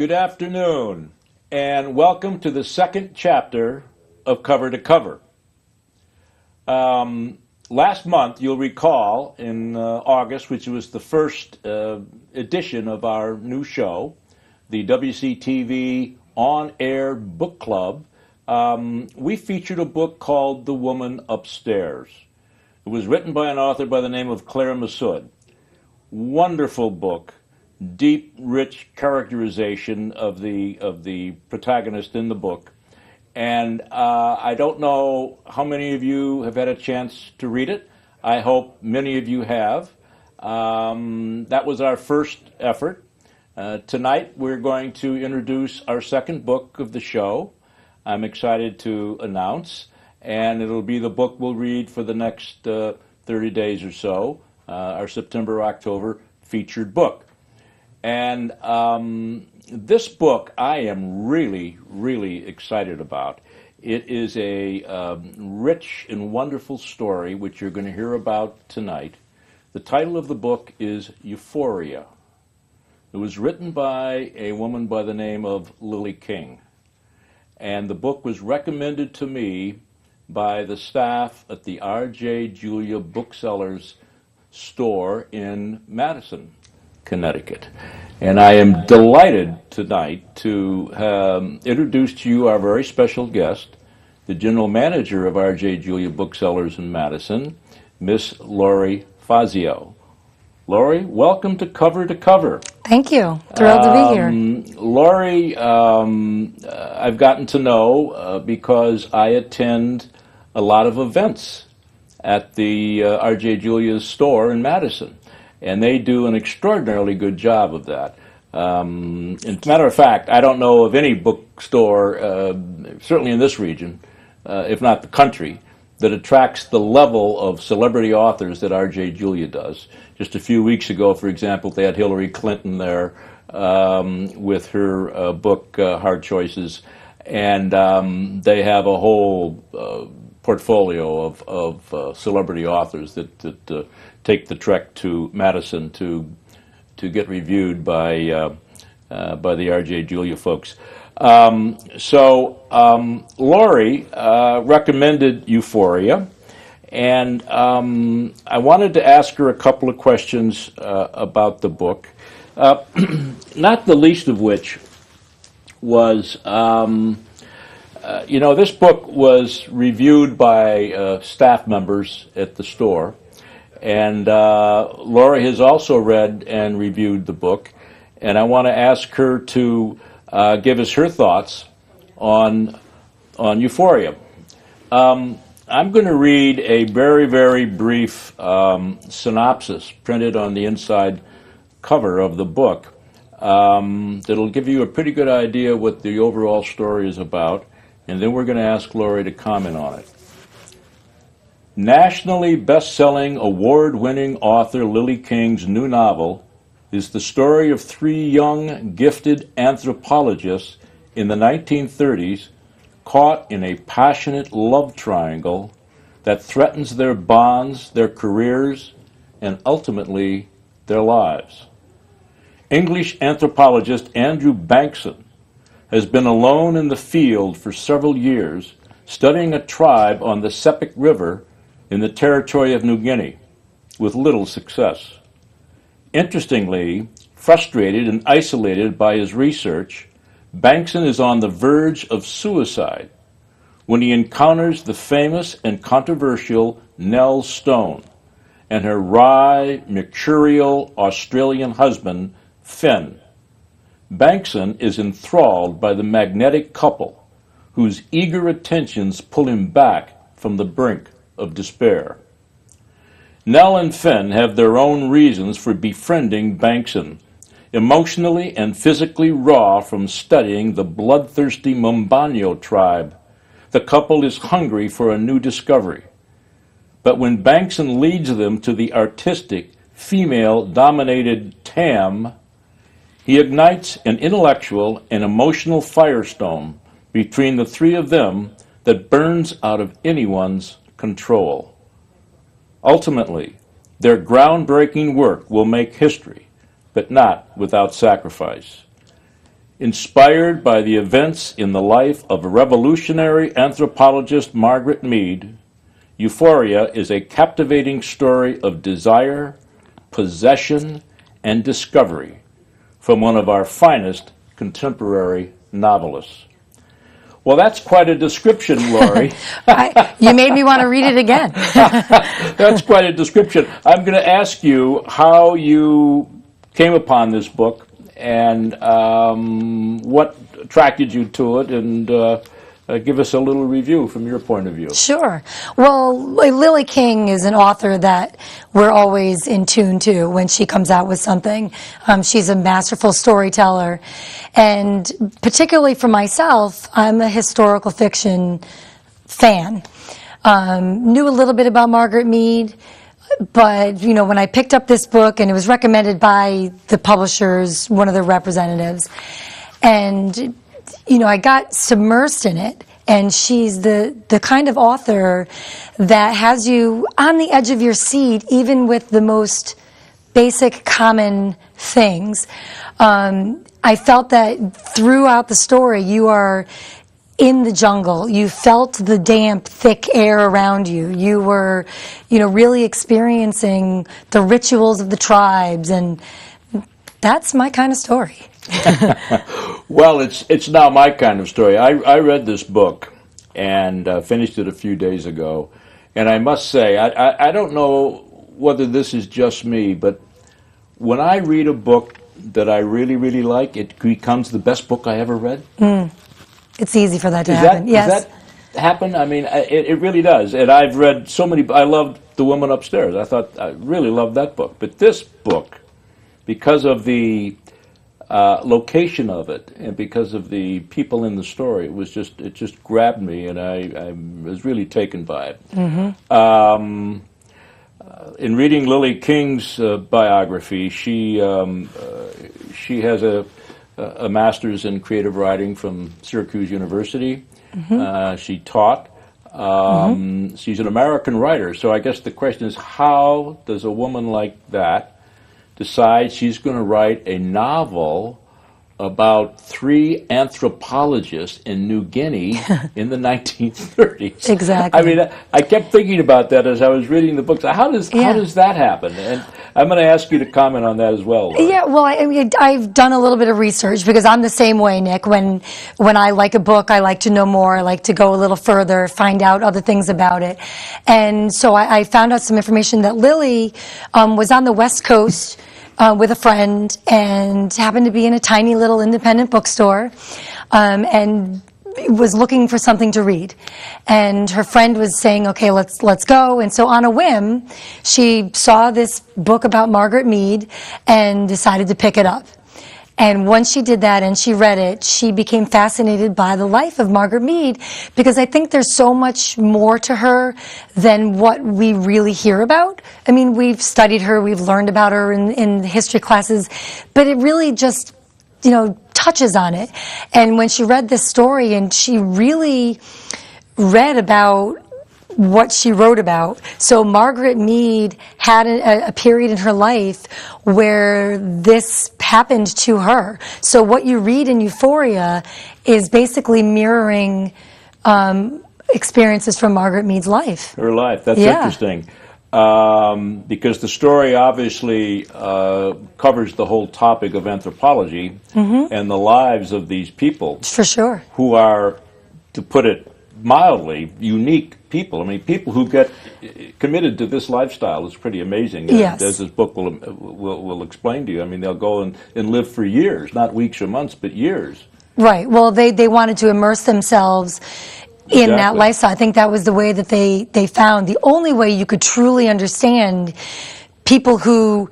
Good afternoon, and welcome to the second chapter of Cover to Cover. Last month, you'll recall, in August, which was the first edition of our new show, the WCTV On-Air Book Club, we featured a book called The Woman Upstairs. It was written by an author by the name of Claire Massoud. Wonderful book. Deep, rich characterization of the protagonist in the book, and I don't know how many of you have had a chance to read it. I hope many of you have. That was our first effort. Tonight we're going to introduce our second book of the show. I'm excited to announce, and it'll be the book we'll read for the next 30 days or so. Our September-October featured book. And this book I am really, really excited about. It is a rich and wonderful story, which you're going to hear about tonight. The title of the book is Euphoria. It was written by a woman by the name of Lily King. And the book was recommended to me by the staff at the R.J. Julia Booksellers store in Madison, Connecticut. And I am delighted tonight to introduce to you our very special guest, the general manager of R.J. Julia Booksellers in Madison, Miss Lori Fazio. Lori, welcome to Cover to Cover. Thank you. Thrilled to be here. Lori, I've gotten to know because I attend a lot of events at the R.J. Julia's store in Madison. And they do an extraordinarily good job of that. As a matter of fact, I don't know of any bookstore, certainly in this region, if not the country, that attracts the level of celebrity authors that R.J. Julia does. Just a few weeks ago, for example, they had Hillary Clinton there with her book, Hard Choices, and they have a whole portfolio of celebrity authors that take the trek to Madison to get reviewed by the R.J. Julia folks. Lori recommended Euphoria, and I wanted to ask her a couple of questions about the book, not the least of which was, this book was reviewed by staff members at the store. And Lori has also read and reviewed the book, and I want to ask her to give us her thoughts on Euphoria. I'm going to read a very, very brief synopsis printed on the inside cover of the book that'll give you a pretty good idea what the overall story is about, and then we're going to ask Lori to comment on it. Nationally best-selling, award-winning author Lily King's new novel is the story of three young, gifted anthropologists in the 1930s caught in a passionate love triangle that threatens their bonds, their careers, and ultimately their lives. English anthropologist Andrew Bankson has been alone in the field for several years, studying a tribe on the Sepik River in the territory of New Guinea, with little success. Interestingly, frustrated and isolated by his research, Bankson is on the verge of suicide when he encounters the famous and controversial Nell Stone and her wry, mercurial Australian husband, Finn. Bankson is enthralled by the magnetic couple, whose eager attentions pull him back from the brink of despair. Nell and Finn have their own reasons for befriending Bankson, emotionally and physically raw from studying the bloodthirsty Mumbanyo tribe. The couple is hungry for a new discovery. But when Bankson leads them to the artistic, female-dominated Tam, he ignites an intellectual and emotional firestorm between the three of them that burns out of anyone's control. Ultimately, their groundbreaking work will make history, but not without sacrifice. Inspired by the events in the life of revolutionary anthropologist Margaret Mead, Euphoria is a captivating story of desire, possession, and discovery from one of our finest contemporary novelists. Well, that's quite a description, Lori. You made me want to read it again. That's quite a description. I'm going to ask you how you came upon this book and what attracted you to it, and give us a little review from your point of view. Sure. Well, Lily King is an author that we're always in tune to when she comes out with something. She's a masterful storyteller. And particularly for myself, I'm a historical fiction fan. Knew a little bit about Margaret Mead, but, you know, when I picked up this book, and it was recommended by the publishers, one of their representatives, and you know, I got submersed in it, and she's the kind of author that has you on the edge of your seat, even with the most basic, common things. I felt that throughout the story, you are in the jungle. You felt the damp, thick air around you. You were, you know, really experiencing the rituals of the tribes, and that's my kind of story. Well, it's now my kind of story. I read this book and finished it a few days ago, and I must say, I don't know whether this is just me, but when I read a book that I really, really like, it becomes the best book I ever read. It's easy for that to happen. Yes. Does that happen? I mean, it really does. And I've read so many. I loved The Woman Upstairs. I really loved that book. But this book, because of the location of it, and because of the people in the story, it just grabbed me, and I was really taken by it. In reading Lily King's biography, she has a master's in creative writing from Syracuse University. She taught. She's an American writer, so I guess the question is, how does a woman like that decide she's going to write a novel about 3 anthropologists in New Guinea in the 1930s? Exactly. I mean, I kept thinking about that as I was reading the books. How does that happen? And I'm going to ask you to comment on that as well, Laura. Yeah, well, I've done a little bit of research, because I'm the same way, Nick. When I like a book, I like to know more. I like to go a little further, find out other things about it. And so I found out some information that Lily was on the West Coast with a friend, and happened to be in a tiny little independent bookstore, and was looking for something to read. And her friend was saying, okay, let's go. And so on a whim, she saw this book about Margaret Mead and decided to pick it up. And once she did that and she read it, she became fascinated by the life of Margaret Mead, because I think there's so much more to her than what we really hear about. I mean, we've studied her, we've learned about her in history classes, but it really just, you know, touches on it. And when she read this story, and she really read about what she wrote about. So Margaret Mead had a period in her life where this happened to her. So what you read in Euphoria is basically mirroring experiences from Margaret Mead's life. Her life. That's interesting. Because the story obviously covers the whole topic of anthropology and the lives of these people. For sure. Who are, to put it mildly, unique people. I mean, people who get committed to this lifestyle is pretty amazing. Yes. As this book will explain to you. I mean, they'll go and live for years, not weeks or months, but years. Right. Well, they wanted to immerse themselves in that lifestyle. I think that was the way that they found. The only way you could truly understand people who,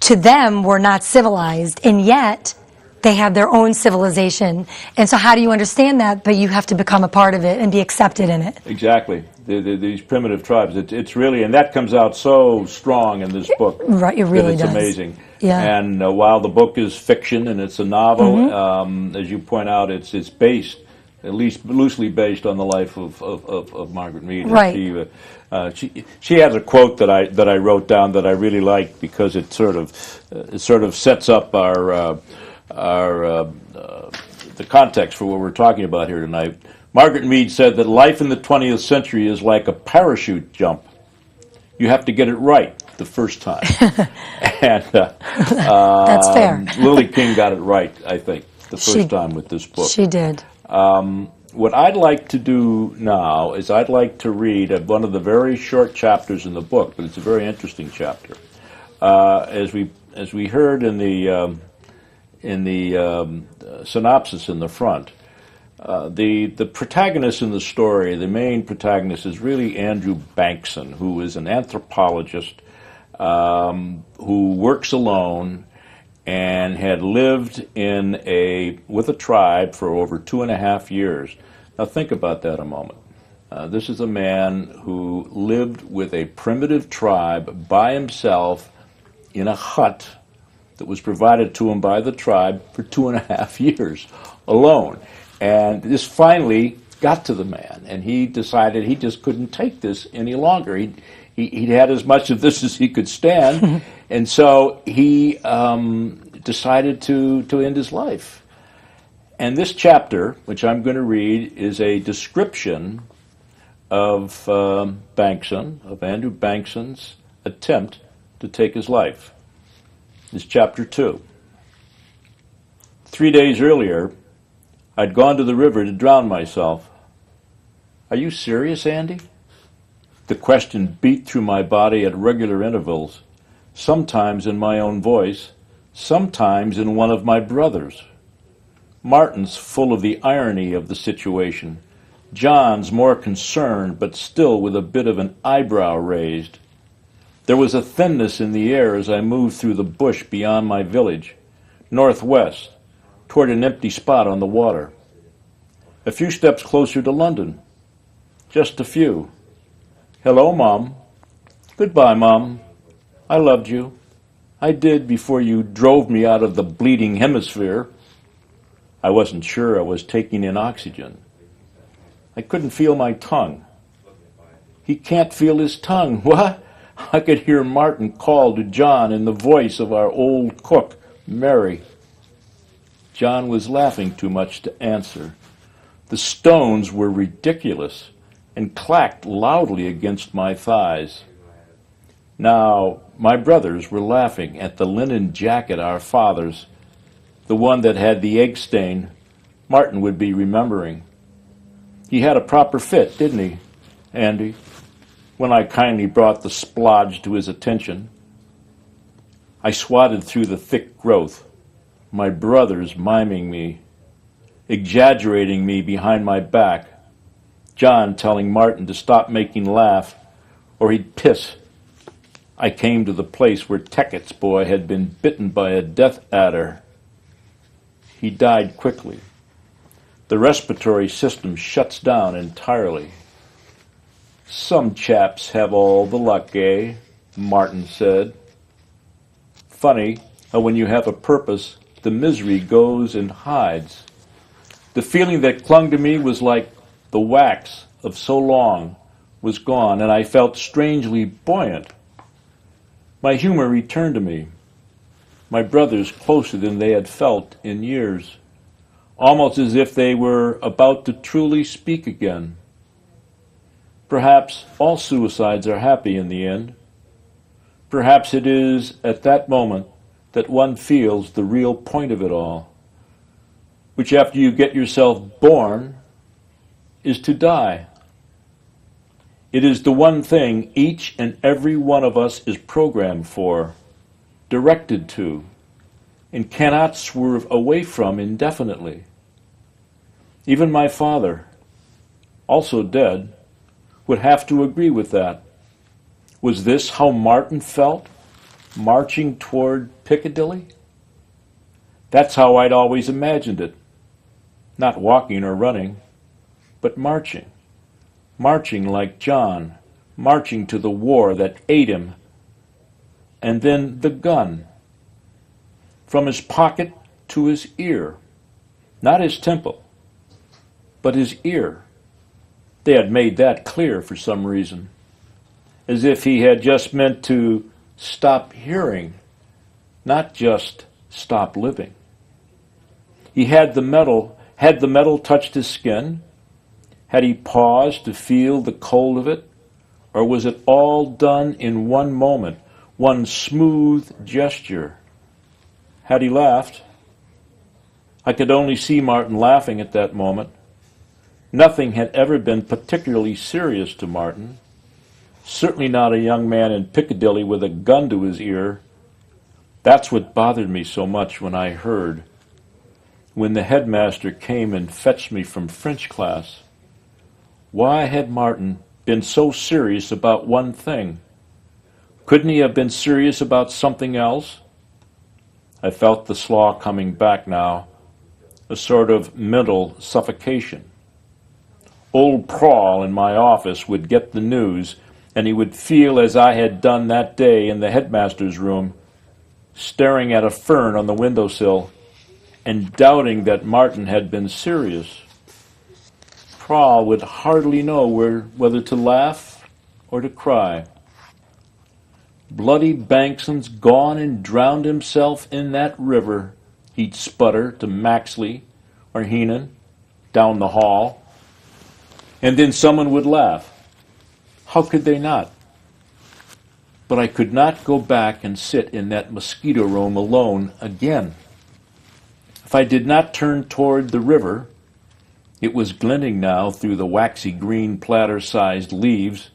to them, were not civilized, and yet they have their own civilization. And so how do you understand that? But you have to become a part of it and be accepted in it. Exactly. These primitive tribes. It's really, and that comes out so strong in this book. Right, it really does. It's amazing. Yeah. And while the book is fiction and it's a novel, as you point out, it's based, at least loosely based, on the life of Margaret Mead. Right. She has a quote that I wrote down that I really like, because it sort of sets up our the context for what we're talking about here tonight. Margaret Mead said that life in the 20th century is like a parachute jump. You have to get it right the first time. And That's fair. Lily King got it right, I think, the first time with this book. She did. What I'd like to do now is I'd like to read one of the very short chapters in the book, but it's a very interesting chapter. As we heard in the synopsis in the front, the protagonist in the story, the main protagonist, is really Andrew Bankson, who is an anthropologist who works alone and had lived with a tribe for over 2.5 years. Now think about that a moment. This is a man who lived with a primitive tribe by himself in a hut that was provided to him by the tribe for 2.5 years alone. And this finally got to the man, and he decided he just couldn't take this any longer. He'd had as much of this as he could stand, and so he decided to end his life. And this chapter, which I'm going to read, is a description of Andrew Bankson's attempt to take his life. It's chapter 2. 3 days earlier, I'd gone to the river to drown myself. Are you serious, Andy? The question beat through my body at regular intervals, sometimes in my own voice, sometimes in one of my brothers'. Martin's full of the irony of the situation. John's more concerned, but still with a bit of an eyebrow raised. There was a thinness in the air as I moved through the bush beyond my village, northwest, toward an empty spot on the water. A few steps closer to London. Just a few. Hello, Mom. Goodbye, Mom. I loved you. I did before you drove me out of the bleeding hemisphere. I wasn't sure I was taking in oxygen. I couldn't feel my tongue. He can't feel his tongue. What? I could hear Martin call to John in the voice of our old cook, Mary. John was laughing too much to answer. The stones were ridiculous and clacked loudly against my thighs. Now, my brothers were laughing at the linen jacket our father's, the one that had the egg stain Martin would be remembering. He had a proper fit, didn't he, Andy? When I kindly brought the splodge to his attention. I swatted through the thick growth, my brothers miming me, exaggerating me behind my back, John telling Martin to stop making laugh or he'd piss. I came to the place where Teckett's boy had been bitten by a death adder. He died quickly. The respiratory system shuts down entirely. Some chaps have all the luck, eh? Martin said. Funny how when you have a purpose, the misery goes and hides. The feeling that clung to me was like the wax of so long was gone, and I felt strangely buoyant. My humor returned to me. My brothers closer than they had felt in years, almost as if they were about to truly speak again. Perhaps all suicides are happy in the end. Perhaps it is at that moment that one feels the real point of it all, which after you get yourself born is to die. It is the one thing each and every one of us is programmed for, directed to, and cannot swerve away from indefinitely. Even my father, also dead, would have to agree with that. Was this how Martin felt, marching toward Piccadilly? That's how I'd always imagined it. Not walking or running, but marching. Marching like John, marching to the war that ate him. And then the gun. From his pocket to his ear. Not his temple, but his ear. They had made that clear for some reason, as if he had just meant to stop hearing, not just stop living. Had the metal touched his skin? Had he paused to feel the cold of it? Or was it all done in one moment, one smooth gesture? Had he laughed? I could only see Martin laughing at that moment. Nothing had ever been particularly serious to Martin. Certainly not a young man in Piccadilly with a gun to his ear. That's what bothered me so much when I heard. When the headmaster came and fetched me from French class, why had Martin been so serious about one thing? Couldn't he have been serious about something else? I felt the slaw coming back now, a sort of mental suffocation. Old Prawl in my office would get the news, and he would feel as I had done that day in the headmaster's room, staring at a fern on the windowsill and doubting that Martin had been serious. Prawl would hardly know whether to laugh or to cry. Bloody Bankson's gone and drowned himself in that river, he'd sputter to Maxley or Heenan down the hall. And then someone would laugh. How could they not? But I could not go back and sit in that mosquito room alone again. If I did not turn toward the river, it was glinting now through the waxy green platter-sized leaves,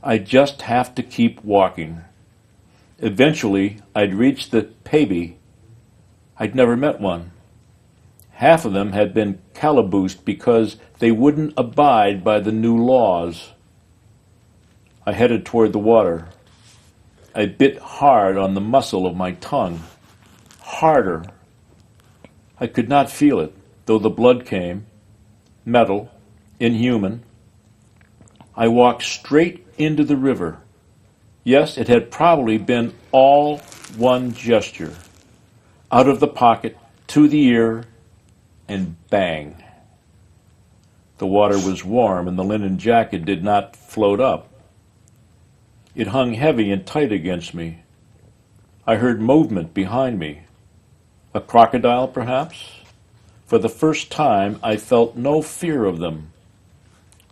I'd just have to keep walking. Eventually, I'd reach the Pavey. I'd never met one. Half of them had been calaboosed because they wouldn't abide by the new laws. I headed toward the water. I bit hard on the muscle of my tongue. Harder. I could not feel it, though the blood came. Metal, inhuman. I walked straight into the river. Yes, it had probably been all one gesture. Out of the pocket, to the ear, and bang. The water was warm, and the linen jacket did not float up. It hung heavy and tight against me. I heard movement behind me. A crocodile, perhaps? For the first time, I felt no fear of them.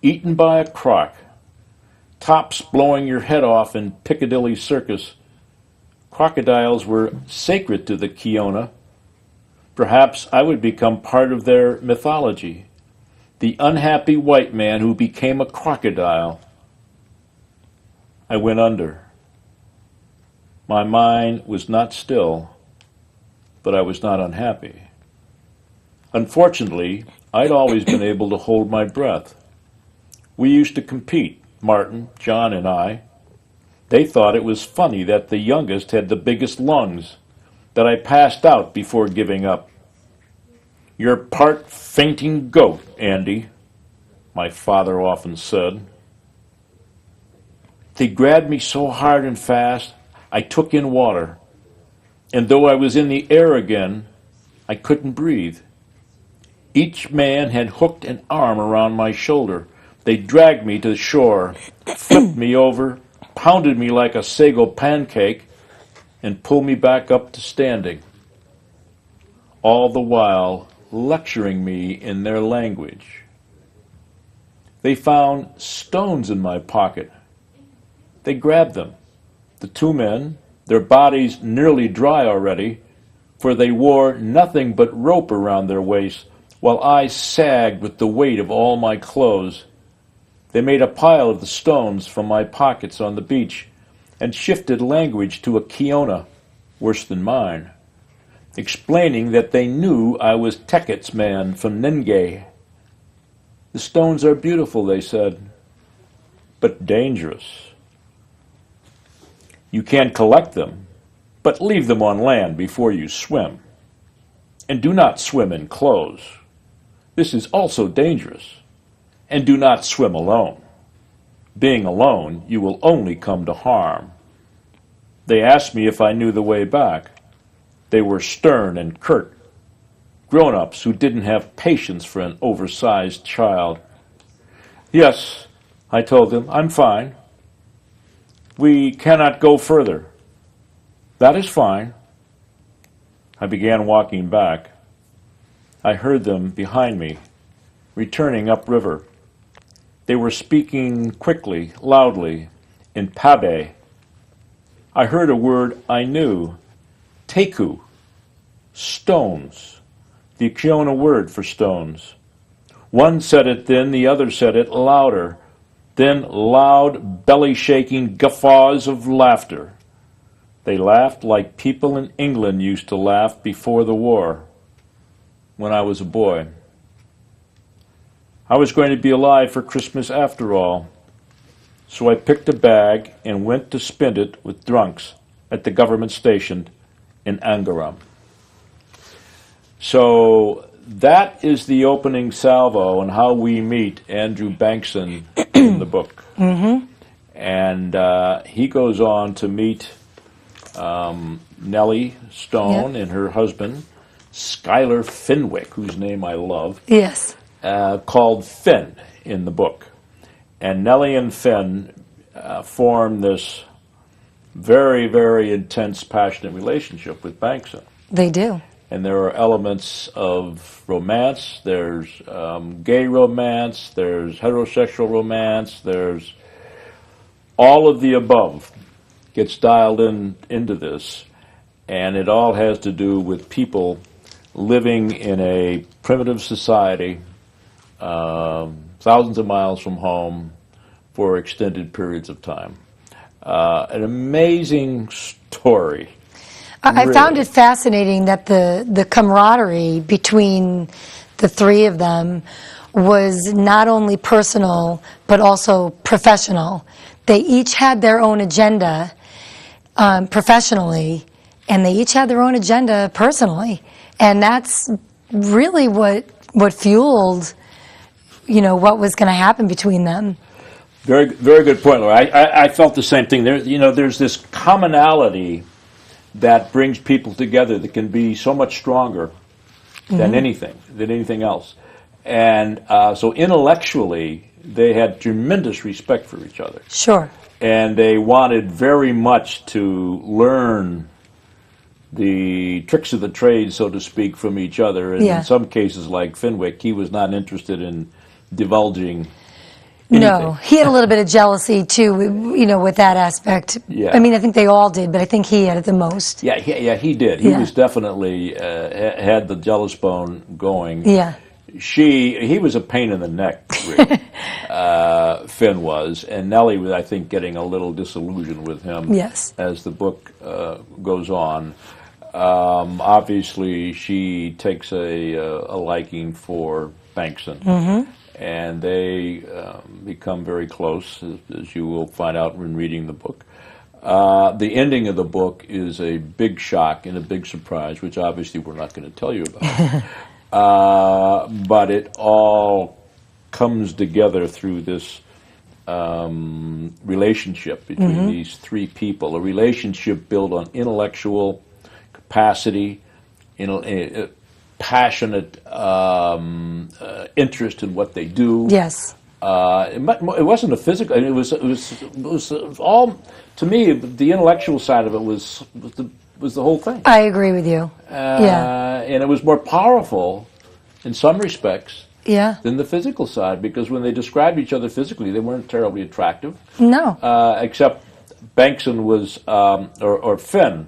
Eaten by a croc, tops blowing your head off in Piccadilly Circus. Crocodiles were sacred to the Kiona. Perhaps I would become part of their mythology. The unhappy white man who became a crocodile. I went under. My mind was not still, but I was not unhappy. Unfortunately, I'd always been able to hold my breath. We used to compete, Martin, John, and I. They thought it was funny that the youngest had the biggest lungs, that I passed out before giving up. "You're part fainting goat, Andy," my father often said. They grabbed me so hard and fast, I took in water. And though I was in the air again, I couldn't breathe. Each man had hooked an arm around my shoulder. They dragged me to the shore, flipped me over, pounded me like a sago pancake, and pulled me back up to standing. All the while lecturing me in their language. They found stones in my pocket. They grabbed them. The two men, their bodies nearly dry already, for they wore nothing but rope around their waists, while I sagged with the weight of all my clothes. They made a pile of the stones from my pockets on the beach and shifted language to a Kiona, worse than mine, explaining that they knew I was Teket's man from Nenge. The stones are beautiful, they said, but dangerous. You can collect them, but leave them on land before you swim. And do not swim in clothes. This is also dangerous. And do not swim alone. Being alone, you will only come to harm. They asked me if I knew the way back. They were stern and curt, grown-ups who didn't have patience for an oversized child. Yes, I told them, I'm fine. We cannot go further. That is fine. I began walking back. I heard them behind me, returning upriver. They were speaking quickly, loudly, in Pabe. I heard a word I knew, teku, stones, the Kiona word for stones. One said it then, the other said it louder, then loud, belly-shaking guffaws of laughter. They laughed like people in England used to laugh before the war, when I was a boy. I was going to be alive for Christmas after all, so I picked a bag and went to spend it with drunks at the government station in Angaram. So that is the opening salvo on how we meet Andrew Bankson in the book. Mm-hmm. And he goes on to meet Nellie Stone and her husband, Schuyler Fenwick, whose name I love. Yes. Called Finn in the book. And Nellie and Finn form this very, very intense, passionate relationship with Bankson. They do. And there are elements of romance. There's gay romance. There's heterosexual romance. There's all of the above gets dialed into this. And it all has to do with people living in a primitive society, thousands of miles from home for extended periods of time. An amazing story. I found it fascinating that the camaraderie between the three of them was not only personal, but also professional. They each had their own agenda professionally, and they each had their own agenda personally. And that's really what fueled, what was going to happen between them. Very, very good point, Laura. I felt the same thing. There's this commonality that brings people together that can be so much stronger than anything else. And so intellectually, they had tremendous respect for each other. Sure. And they wanted very much to learn the tricks of the trade, so to speak, from each other. And in some cases, like Fenwick, he was not interested in divulging anything. No, he had a little bit of jealousy too, with that aspect. Yeah. I mean, I think they all did, but I think he had it the most. Yeah, he did. He was definitely had the jealous bone going. Yeah. He was a pain in the neck, really. Finn was, and Nellie was, I think, getting a little disillusioned with him. Yes. As the book goes on. Obviously, she takes a liking for Bankson, and they become very close, as you will find out when reading the book. The ending of the book is a big shock and a big surprise, which obviously we're not going to tell you about. But it all comes together through this relationship between these three people, a relationship built on intellectual capacity, passionate interest in what they do. Yes. It wasn't a physical. It was all, to me. The intellectual side of it was the whole thing. I agree with you. And it was more powerful, in some respects, than the physical side, because when they described each other physically, they weren't terribly attractive. No. Except Bankson was, or Finn,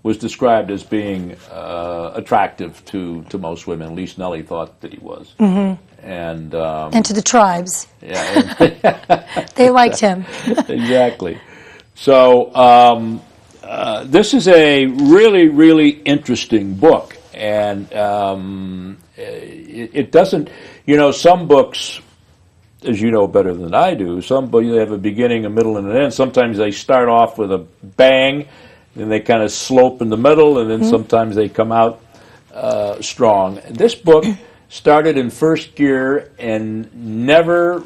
was described as being attractive to most women. At least Nellie thought that he was. And to the tribes. Yeah. They liked him. Exactly. So this is a really, really interesting book. And it doesn't, some books, as you know better than I do, some books they have a beginning, a middle, and an end. Sometimes they start off with a bang, then they kind of slope in the middle, and then sometimes they come out strong. This book started in first gear and never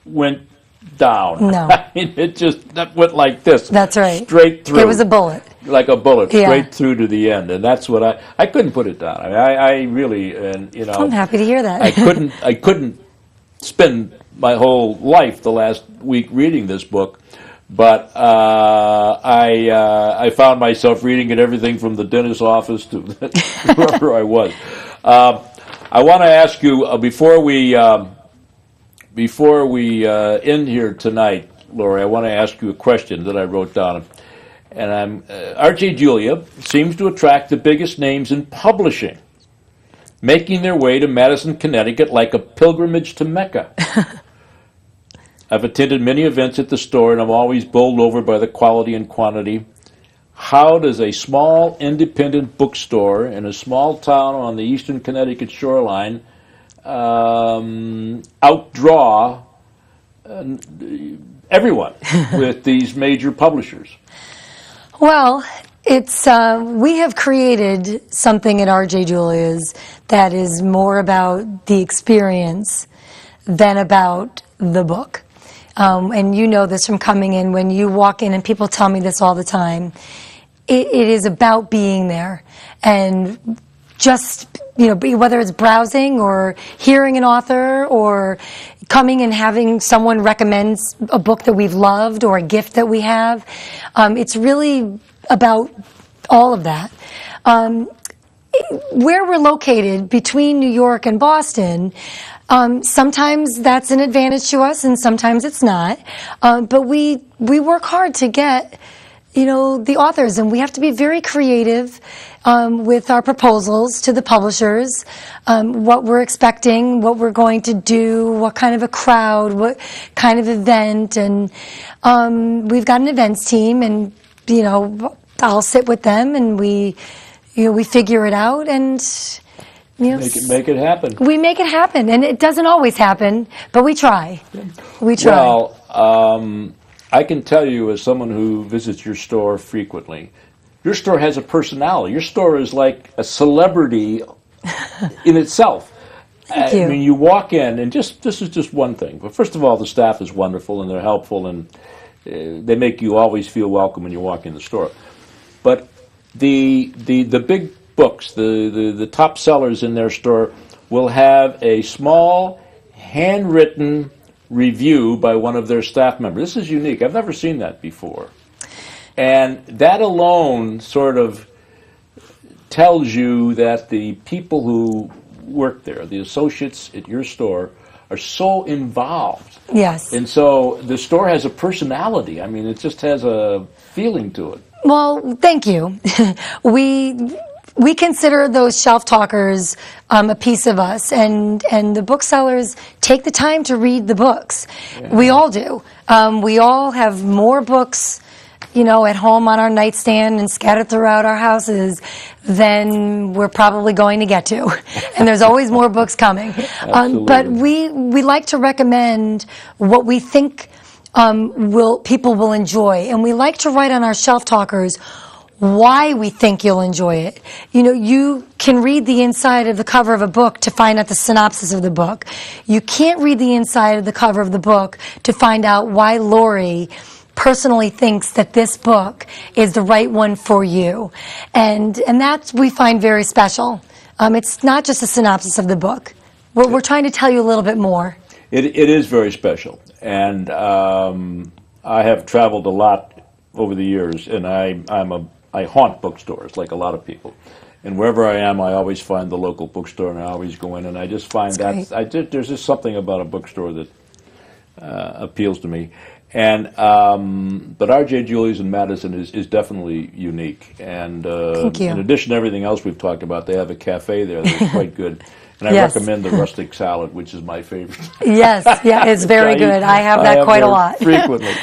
went down. No. I mean, it just went like this. That's right. Straight through. It was a bullet. Like a bullet, straight through to the end. And that's what I couldn't put it down. I mean, I really, and I'm happy to hear that. I couldn't spend my whole life the last week reading this book. But I found myself reading it everything from the dentist's office to wherever I was. I want to ask you before we end here tonight, Lori. I want to ask you a question that I wrote down, and R.J. Julia seems to attract the biggest names in publishing, making their way to Madison, Connecticut like a pilgrimage to Mecca. I've attended many events at the store, and I'm always bowled over by the quality and quantity. How does a small independent bookstore in a small town on the eastern Connecticut shoreline outdraw everyone with these major publishers? Well, it's we have created something at R.J. Julia's that is more about the experience than about the book. And you know this from coming in. When you walk in, and people tell me this all the time, it is about being there. And just, whether it's browsing or hearing an author or coming and having someone recommend a book that we've loved or a gift that we have, it's really about all of that. Where we're located between New York and Boston, sometimes that's an advantage to us and sometimes it's not. But we work hard to get the authors, and we have to be very creative with our proposals to the publishers, what we're expecting, what we're going to do, what kind of a crowd, what kind of event, and we've got an events team, and I'll sit with them, and we figure it out, and make it happen. We make it happen, and it doesn't always happen, but we try. We try. Well, I can tell you, as someone who visits your store frequently, your store has a personality. Your store is like a celebrity in itself. Thank you. I mean, you walk in, and this is just one thing. But first of all, the staff is wonderful, and they're helpful, and they make you always feel welcome when you walk in the store. But the big books, the top sellers in their store, will have a small, handwritten review by one of their staff members. This is unique. I've never seen that before. And that alone sort of tells you that the people who work there, the associates at your store, are so involved. Yes. And so the store has a personality. I mean, it just has a feeling to it. Well, thank you. We consider those shelf talkers a piece of us, and the booksellers take the time to read the books. Yeah. We all do. We all have more books, at home on our nightstand and scattered throughout our houses than we're probably going to get to. And there's always more books coming. But we like to recommend what we think people will enjoy, and we like to write on our shelf talkers why we think you'll enjoy it. You can read the inside of the cover of a book to find out the synopsis of the book. You can't read the inside of the cover of the book to find out why Lori personally thinks that this book is the right one for you. And that we find very special. It's not just a synopsis of the book. We're trying to tell you a little bit more. It is very special. And I have traveled a lot over the years, and I haunt bookstores like a lot of people. And wherever I am, I always find the local bookstore, and I always go in, and I just find there's just something about a bookstore that appeals to me. And but R.J. Julia's in Madison is definitely unique. And Thank you. In addition to everything else we've talked about, they have a cafe there that's quite good. And I recommend the rustic salad, which is my favorite. Yes, yeah, it's very good. I have that quite a lot. Frequently.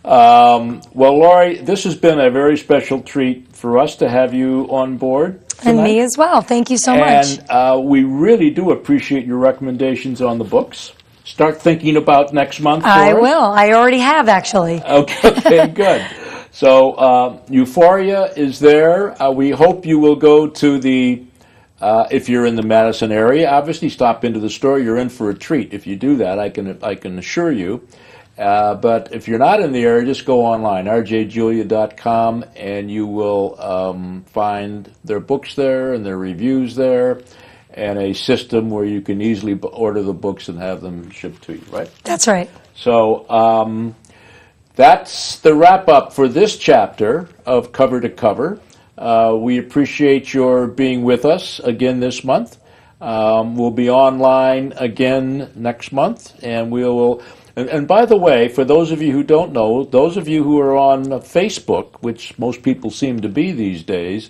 Well, Lori, this has been a very special treat for us to have you on board tonight. And me as well. Thank you so much. And we really do appreciate your recommendations on the books. Start thinking about next month for I us. will. I already have, actually. Okay, good. So Euphoria is there. We hope you will go to the, if you're in the Madison area, obviously stop into the store. You're in for a treat if you do that, I can assure you. But if you're not in the area, just go online, rjjulia.com, and you will find their books there and their reviews there, and a system where you can easily order the books and have them shipped to you, right? That's right. So that's the wrap-up for this chapter of Cover to Cover. We appreciate your being with us again this month. We'll be online again next month, and we will. And by the way, for those of you who don't know, those of you who are on Facebook, which most people seem to be these days,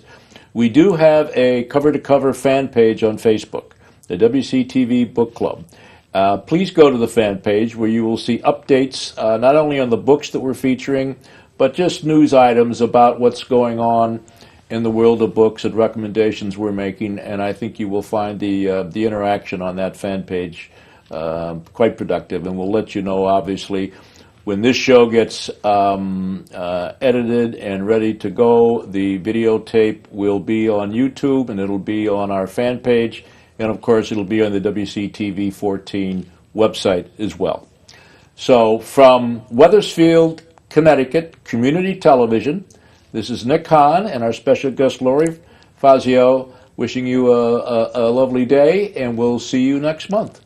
we do have a cover-to-cover fan page on Facebook, the WCTV Book Club. Please go to the fan page where you will see updates not only on the books that we're featuring, but just news items about what's going on in the world of books and recommendations we're making. And I think you will find the interaction on that fan page quite productive. And we'll let you know, obviously, when this show gets edited and ready to go. The videotape will be on YouTube, and it'll be on our fan page. And, of course, it'll be on the WCTV 14 website as well. So from Wethersfield, Connecticut, Community Television, this is Nick Hahn and our special guest, Lori Fazio, wishing you a lovely day, and we'll see you next month.